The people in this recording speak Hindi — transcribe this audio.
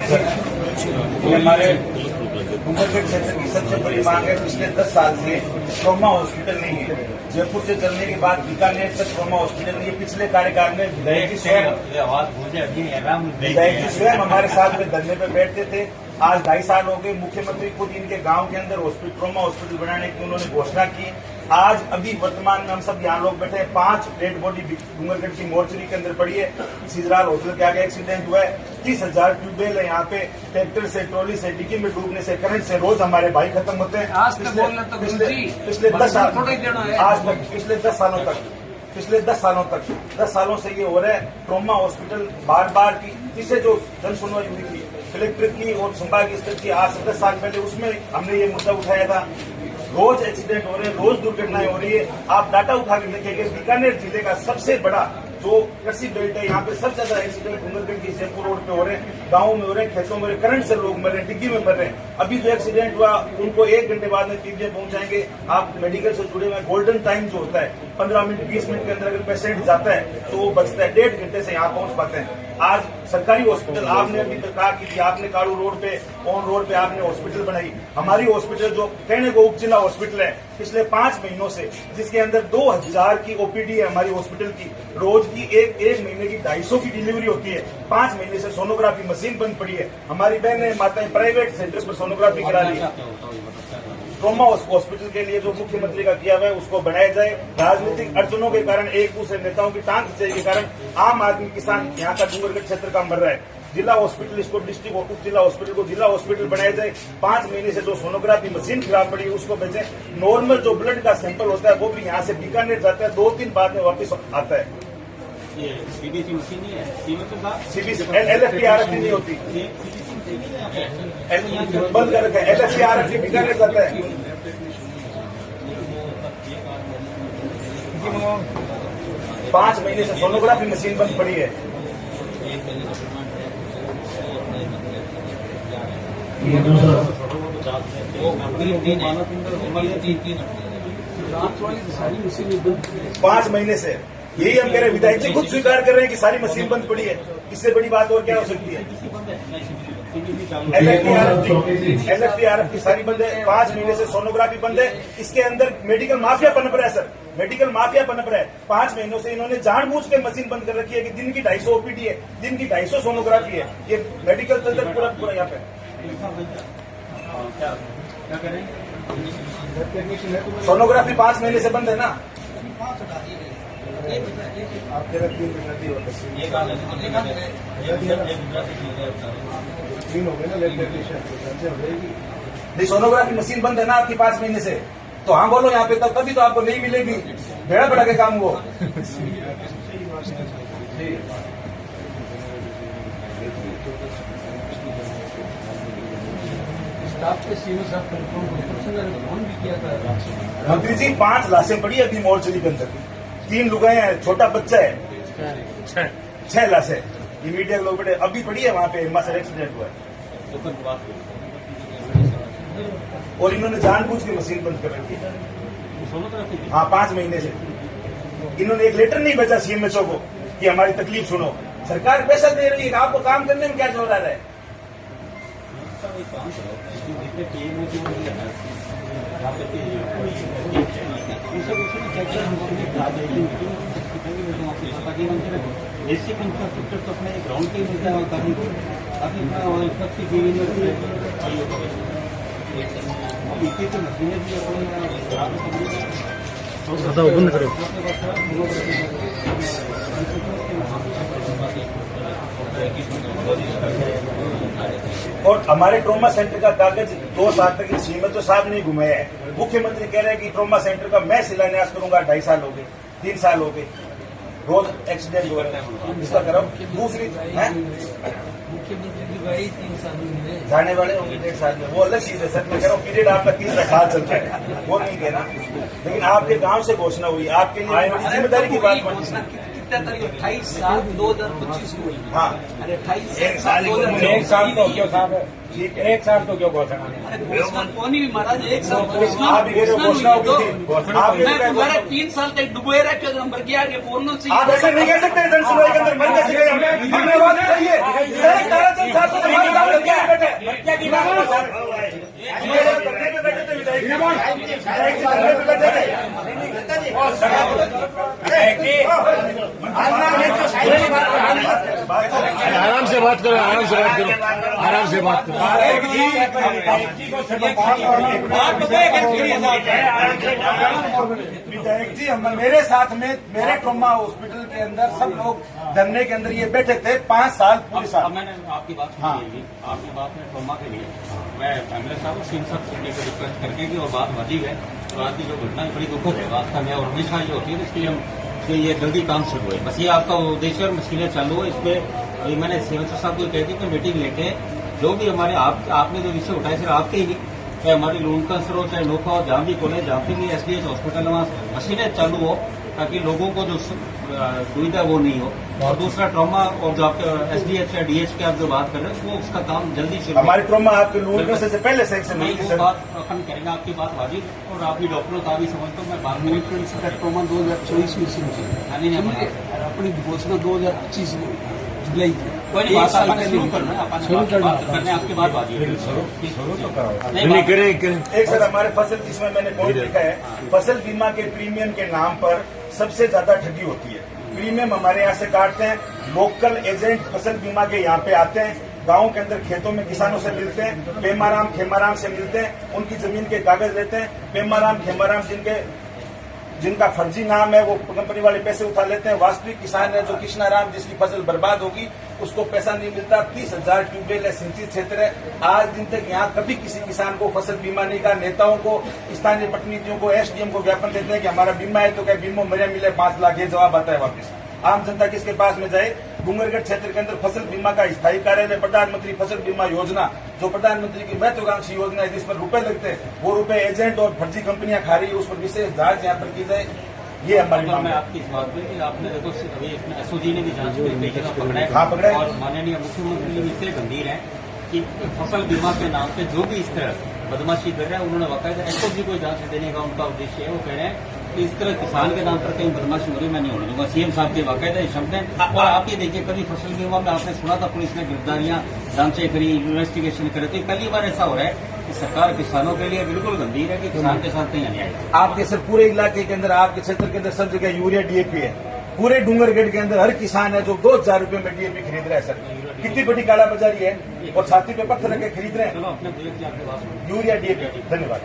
हमारे डूंगरगढ़ क्षेत्र की सबसे बड़ी मांग है। पिछले 10 साल से ट्रॉमा हॉस्पिटल नहीं है। जयपुर से चलने के बाद बीकानेर तक ट्रॉमा हॉस्पिटल नहीं है। पिछले कार्यकाल में विधायक जी स्वयं हमारे साथ में धरने पर बैठते थे। आज 2.5 साल हो गए। मुख्यमंत्री खुद इनके गांव के अंदर ट्रॉमा हॉस्पिटल बनाने की उन्होंने घोषणा की। आज अभी वर्तमान में हम सब यहाँ लोग बैठे हैं। 5 डेड बॉडी डूंगरगढ़ की मोर्चरी के अंदर पड़ी है। सिजराल होटल के आगे एक्सीडेंट हुआ है। 30,000 ट्यूबवेल है यहाँ पे। ट्रैक्टर से, ट्रॉली से, डिग्गी में डूबने से, करंट से रोज हमारे भाई खत्म होते हैं। पिछले 10 साल आज तक पिछले 10 सालों तक 10 सालों से ये हो रहा है। ट्रॉमा हॉस्पिटल बार बार की जिससे जो जन सुनवाई हुई थी कलेक्टर की और संभागीय स्तर की, आज से 10 साल पहले उसमें हमने ये मुद्दा उठाया था। रोज एक्सीडेंट हो रहे हैं, रोज दुर्घटनाएं हो रही है। आप डाटा उठा के देखेंगे बीकानेर जिले का सबसे बड़ा जो कृषि बेल्ट है, यहाँ पे सबसे ज्यादा एक्सीडेंट डूंगरगढ़ की जयपुर रोड पे हो रहे हैं। गाँव में हो रहे हैं, खेतों में हो रहे हैं, करंट से लोग मर रहे हैं, डिग्गी में मर रहे हैं। अभी जो एक्सीडेंट हुआ उनको 1 घंटे बाद में पीजीआई पहुंचाएंगे। आप मेडिकल से जुड़े हुए गोल्डन टाइम जो होता है 15 मिनट 20 मिनट के अंदर अगर पेशेंट जाता है तो वो बचता है। 1.5 घंटे से यहाँ पहुंच पाते हैं। आज सरकारी हॉस्पिटल आपने अभी तक कहा कि आपने कालू रोड पे, ऑन रोड पे आपने हॉस्पिटल बनाई। हमारी हॉस्पिटल जो कहने को उप जिला हॉस्पिटल है, पिछले 5 महीनों से जिसके अंदर 2000 की ओपीडी है हमारी हॉस्पिटल की। रोज की एक महीने की 250 की डिलीवरी होती है। 5 महीने से सोनोग्राफी मशीन बंद पड़ी है। हमारी बहनें माताएं प्राइवेट सेंटर्स पर सोनोग्राफी करा रही है। ट्रॉमा हॉस्पिटल के लिए जो मुख्यमंत्री का किया हुआ है उसको बनाया जाए। राजनीतिक अड़चनों के कारण, एक दूसरे नेताओं की टांग खिंचाई के कारण आम आदमी किसान यहाँ का डूंगरगढ़ क्षेत्र का मर रहा है। जिला हॉस्पिटल इसको डिस्ट्रिक्ट उप जिला हॉस्पिटल को जिला हॉस्पिटल बनाया जाए। 5 महीने से जो सोनोग्राफी मशीन खराब पड़ी है उसको बेचें। नॉर्मल जो ब्लड का सैंपल होता है वो भी यहाँ से बीकानेर जाता है, 2-3 बाद में वापस आता है। सीबीसी मशीन नहीं है, सीबीसी LFT-RFT नहीं होती, बंद कर रखा है। LFT-RFT बीकानेर जाता है। 5 महीने से सोनोग्राफी मशीन बंद पड़ी है। पांच महीने से यही हम कह रहे हैं। विधायक जी खुद स्वीकार कर रहे हैं कि सारी मशीन बंद पड़ी है। इससे बड़ी बात और क्या हो सकती है? LFT-RFT की सारी बंद है। 5 महीने से सोनोग्राफी बंद है। इसके अंदर मेडिकल माफिया पनप रहा है सर, मेडिकल माफिया पनप रहा है। 5 महीनों से इन्होंने जानबूझ के मशीन बंद कर रखी है कि दिन की 250 ओपीडी है, दिन की 250 सोनोग्राफी है। ये मेडिकल तंत्र पूरा यहाँ पे क्या करें? सोनोग्राफी 5 महीने से बंद है ना। नहीं, सोनोग्राफी मशीन बंद है ना आपकी 5 महीने से। तो हाँ बोलो यहाँ पे, तभी तो आपको नहीं मिलेगी। बेड़ा बढ़ा के काम वो मंत्री जी 5 लाशें पड़ी है अभी मोर्चरी के अंदर। 3 लुगाए हैं, छोटा बच्चा है। 6 लाशें ये मीडिया के लोग बैठे अभी पड़ी है वहां पे। सर एक्सीडेंट हुआ है और इन्होंने जानबूझ के मशीन बंद कर रखी है। हाँ 5 महीने से इन्होंने एक लेटर नहीं भेजा CMHO को कि हमारी तकलीफ सुनो। सरकार पैसा दे रही है, आपको काम करने में क्या चल रहा है? बेसिक इंफ्रास्ट्रक्चर तो अपने ग्राउंड के मिलता है करने को, अभी सबसे जीवन मशीनें भी बंद करो। और हमारे ट्रॉमा सेंटर का कागज 2 साल तक CMHO साहब नहीं घुमाया है। मुख्यमंत्री कह रहे हैं कि ट्रॉमा सेंटर का मैं शिलान्यास करूंगा। 2.5 साल हो गए, 3 साल हो गए, रोज एक्सीडेंट हो रहे हैं। इसका करो। दूसरी है मुख्यमंत्री की बाई 3 साल में जाने वाले होंगे 1.5 साल में, वो अलग चीज है सर। मैं कह रहा हूँ पीरियड आपका 3 साल चलता है, वो नहीं कहना। लेकिन आपके गांव से घोषणा हुई, आपके लिए बड़ी जिम्मेदारी की बात घोषणा 28 साल 2025 को। हाँ अरे 28 एक साल 1 साल तो क्यों साहब? 1 साल तो क्यों घोषणा? घोषणा कौन ही महाराज 1 साल आप घोषणा होगी थी। मैं तुम्हारे 3 साल तक डुबोए रहा क्यों नंबर किया आगे बोलना चाहिए। आप ऐसे नहीं कह सकते। जन सुनवाई के अंदर मर कैसे गए? हमने आवाज चाहिए। बात करो, आराम से बात करो, आराम से बात करो। विधायक जी, मेरे साथ में मेरे ट्रॉमा हॉस्पिटल के अंदर सब लोग धरने के अंदर ये बैठे थे 5 साल पूरे साल। मैंने आपकी बात सुनी, आपकी बात में ट्रॉमा के लिए मैं एमएलए साहब और सीएम साहब से रिक्वेस्ट करके की और बात वाजिब है। तो आज की जो घटना है बड़ी दुखद है वास्तव में, और हमेशा ये होती है, इसलिए हम ये जल्दी काम शुरू है। बस ये आपका उद्देश्य और मशीनें चालू है। इसमें अभी मैंने सीएमएचओ साहब को कह दी कि मीटिंग लेके जो भी हमारे आपने जो विषय उठाए सिर्फ आपके ही, चाहे हमारी लून कैंसर हो, चाहे नोखा हो, जहाँ भी कॉलेज, जहाँ पे भी एसडीएच हॉस्पिटल है वहाँ मशीनें चालू हो, ताकि लोगों को जो दुविधा वो नहीं हो। और दूसरा ट्रॉमा और जो आपके एसडीएच या डीएच की आप जो बात कर रहे हैं वो उसका काम जल्दी शुरू। हमारी ट्रॉमा आपके लून कैंसर से पहले से नहीं, वो बात अपन करेंगे, आपकी बात वाजिब और आप भी डॉक्टरों का भी समझता हूँ। मैं बात ट्रॉमा 2024 में शुरू की नहीं अपनी घोषणा 2025 में जुलाई की। कोई नहीं, बात अपन शुरू करना है, अपन बात करने आपकी बात वाजिब है। नहीं करें करें। एक सर, हमारे फसल, जिसमें मैंने पॉइंट लिखा है, फसल बीमा के प्रीमियम के नाम पर सबसे ज्यादा ठगी होती है। प्रीमियम हमारे यहाँ से काटते हैं, लोकल एजेंट फसल बीमा के यहाँ पे आते हैं, गांव के अंदर खेतों में किसानों से मिलते हैं, पेमाराम खेमाराम से मिलते हैं, उनकी जमीन के कागज लेते हैं। पेमाराम खेमाराम जिनका फर्जी नाम है वो कंपनी वाले पैसे उठा लेते हैं। वास्तविक किसान है जो कृष्णाराम, जिसकी फसल बर्बाद होगी, उसको पैसा नहीं मिलता। 30,000 ट्यूबवेल है, सिंचित क्षेत्र है। आज दिन तक यहाँ कभी किसी किसान को फसल बीमा नहीं का। नेताओं को, स्थानीय प्रतिनिधियों को, एसडीएम को ज्ञापन देते हैं कि हमारा बीमा है, तो क्या बीमा मेरे मिले 5 लाख, ये जवाब आता है वापस। आम जनता किसके पास में जाए? डूंगरगढ़ क्षेत्र के अंदर फसल बीमा का स्थायी कार्यालय, प्रधानमंत्री फसल बीमा योजना, जो प्रधानमंत्री की महत्वाकांक्षी योजना है, जिस पर रुपए लगते हैं, वो रुपए एजेंट और फर्जी कंपनियां खा रही है, उस पर विशेष जांच यहाँ पर की जाए। ये हमारी मांग मैं है। आपकी इस बात पे कि आपने देखो अभी इसमें एसओजी ने भी जांच की, कई जगह पकड़ा है। हाँ, पकड़ा है। और माननीय मुख्यमंत्री भी इतने गंभीर हैं कि फसल बीमा के नाम पे जो भी इस तरह बदमाशी कर रहा है, उन्होंने बाकायदा एसओजी को जांच देने का उनका उद्देश्य है। वो कह रहे हैं कि इस तरह किसान के नाम पर कहीं बदमाशी हो रही, मैं नहीं होने दूंगा। सीएम साहब के बाकायदा ये शब्द हैं। और आप ये देखिए, कभी फसल बीमा में आपने सुना था पुलिस ने गिरफ्तारियां, जांचें करी, इन्वेस्टिगेशन करे, तो पहली बार ऐसा हो रहा है कि सरकार किसानों के लिए बिल्कुल गंभीर है कि किसान के साथ कहीं अन्याय है। आपके सर पूरे इलाके के अंदर, आपके क्षेत्र के अंदर सब जगह यूरिया डीएपी है। पूरे डूंगरगढ़ के अंदर हर किसान है जो 2,000 रुपए में डीएपी खरीद रहा है। सर कितनी बड़ी कालाबाजारी है, और छाती पे पत्थर रख के खरीद रहे हैं चलो अपने बुजुर्ग की आपकी बात सुनो। Urea DAP. धन्यवाद।